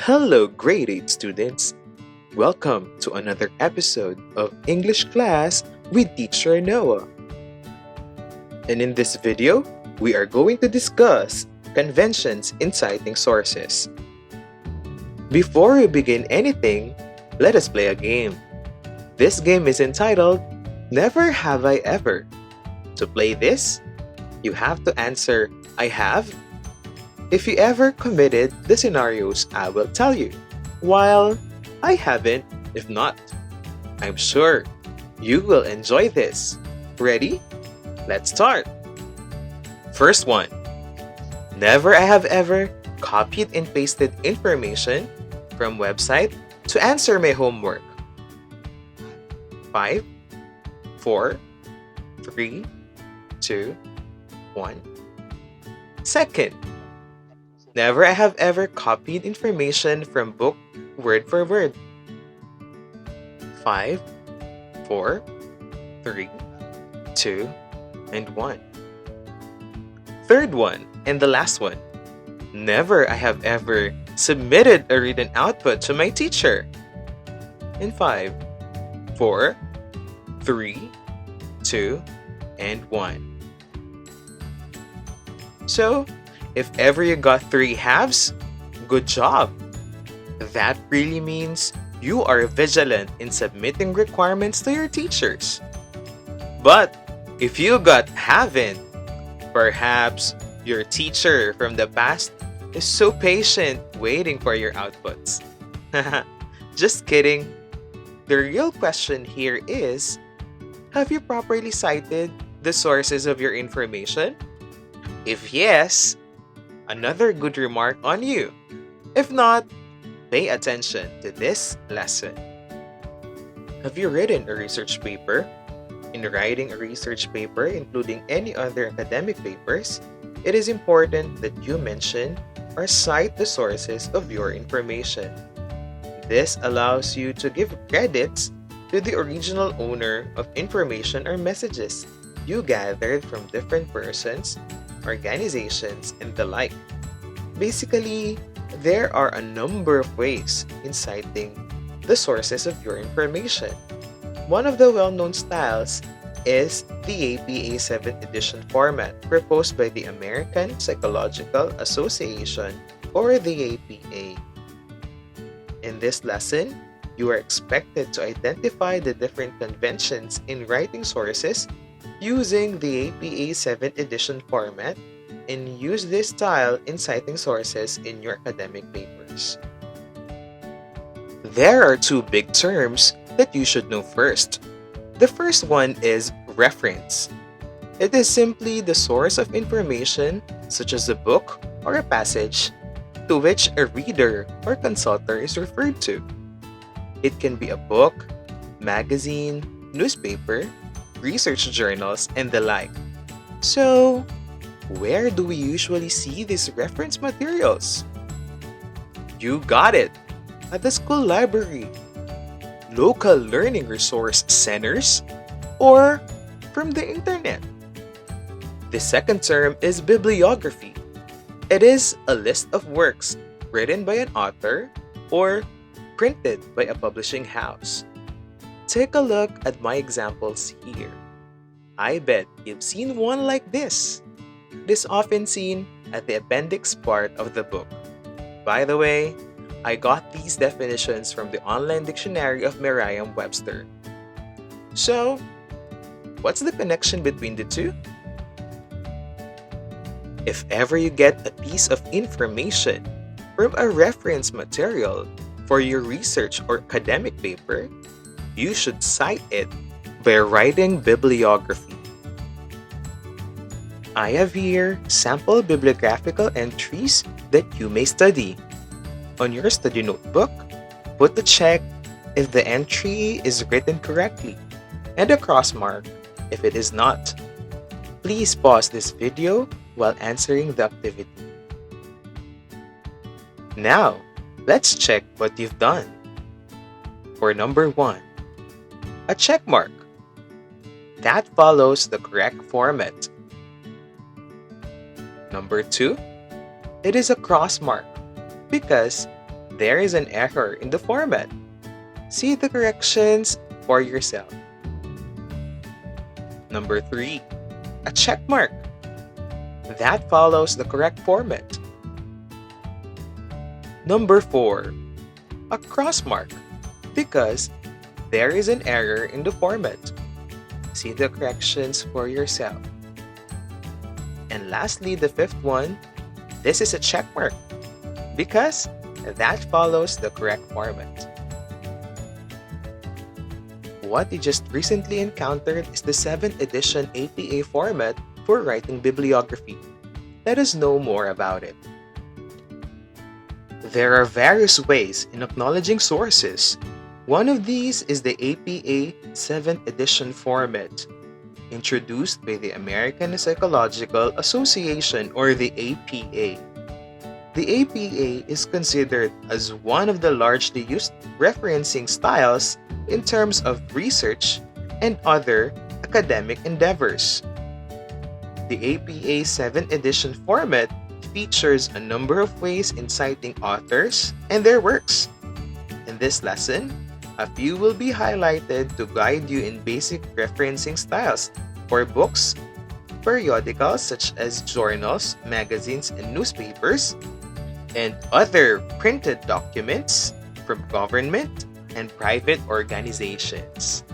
Hello, grade 8 students. Welcome to another episode of English class with Teacher Noah. And in this video, we are going to discuss conventions in citing sources. Before we begin anything, let us play a game. This game is entitled Never Have I Ever. To play this, you have to answer I have if you ever committed the scenarios I will tell you, while I haven't if not. I'm sure you will enjoy this. Ready? Let's start. First one. Never I have ever copied and pasted information from website to answer my homework. 5, 4, 3, 2, 1. Second. Never I have ever copied information from book word for word. 5, 4, 3, 2, and 1. Third one, and the last one. Never I have ever submitted a written output to my teacher. In 5, 4, 3, 2, and 1. So, if ever you got 3 halves, good job! That really means you are vigilant in submitting requirements to your teachers. But if you got haven't, perhaps your teacher from the past is so patient waiting for your outputs. Just kidding. The real question here is, have you properly cited the sources of your information? If yes, another good remark on you. If not, pay attention to this lesson. Have you written a research paper? In writing a research paper, including any other academic papers, it is important that you mention or cite the sources of your information. This allows you to give credits to the original owner of information or messages you gathered from different persons, organizations, and the like. Basically, there are a number of ways in citing the sources of your information. One of the well-known styles is the APA 7th edition format proposed by the American Psychological Association, or the APA. In this lesson, you are expected to identify the different conventions in writing sources using the APA 7th edition format and use this style in citing sources in your academic papers. There are 2 big terms that you should know first. The first one is reference. It is simply the source of information, such as a book or a passage, to which a reader or consultor is referred to. It can be a book, magazine, newspaper, research journals, and the like. So, where do we usually see these reference materials? You got it! At the school library, local learning resource centers, or from the internet. The second term is bibliography. It is a list of works written by an author or printed by a publishing house. Take a look at my examples here. I bet you've seen one like this. It is often seen at the appendix part of the book. By the way, I got these definitions from the online dictionary of Merriam-Webster. So, what's the connection between the two? If ever you get a piece of information from a reference material for your research or academic paper, you should cite it by writing bibliography. I have here sample bibliographical entries that you may study. On your study notebook, put a check if the entry is written correctly and a cross mark if it is not. Please pause this video while answering the activity. Now, let's check what you've done. For number 1, a check mark. That follows the correct format. Number 2, it is a cross mark because there is an error in the format. See the corrections for yourself. Number 3, a check mark. That follows the correct format. Number 4, a cross mark, because there is an error in the format. See the corrections for yourself. And lastly, the 5th one, this is a check mark, because that follows the correct format. What you just recently encountered is the 7th edition APA format for writing bibliography. Let us know more about it. There are various ways in acknowledging sources. One of these is the APA 7th edition format, introduced by the American Psychological Association, or the APA. The APA is considered as one of the largely used referencing styles in terms of research and other academic endeavors. The APA 7th edition format features a number of ways in citing authors and their works. In this lesson, a few will be highlighted to guide you in basic referencing styles for books, periodicals such as journals, magazines, and newspapers, and other printed documents from government and private organizations.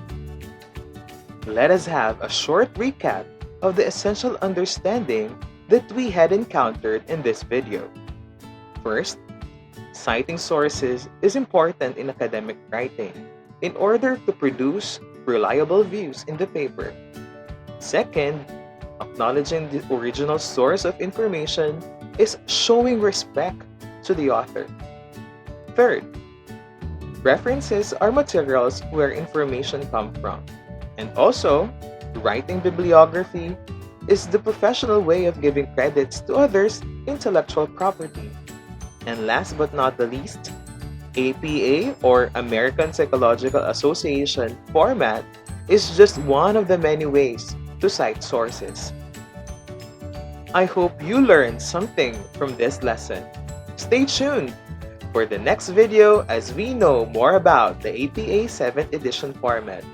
Let us have a short recap of the essential understanding that we had encountered in this video. First, citing sources is important in academic writing in order to produce reliable views in the paper. Second, acknowledging the original source of information is showing respect to the author. Third, references are materials where information comes from. And also, writing bibliography is the professional way of giving credits to others' intellectual property. And last but not the least, APA, or American Psychological Association format, is just one of the many ways to cite sources. I hope you learned something from this lesson. Stay tuned for the next video as we know more about the APA 7th edition format.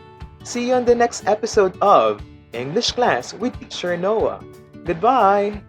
See you on the next episode of English Class with Teacher Noah. Goodbye!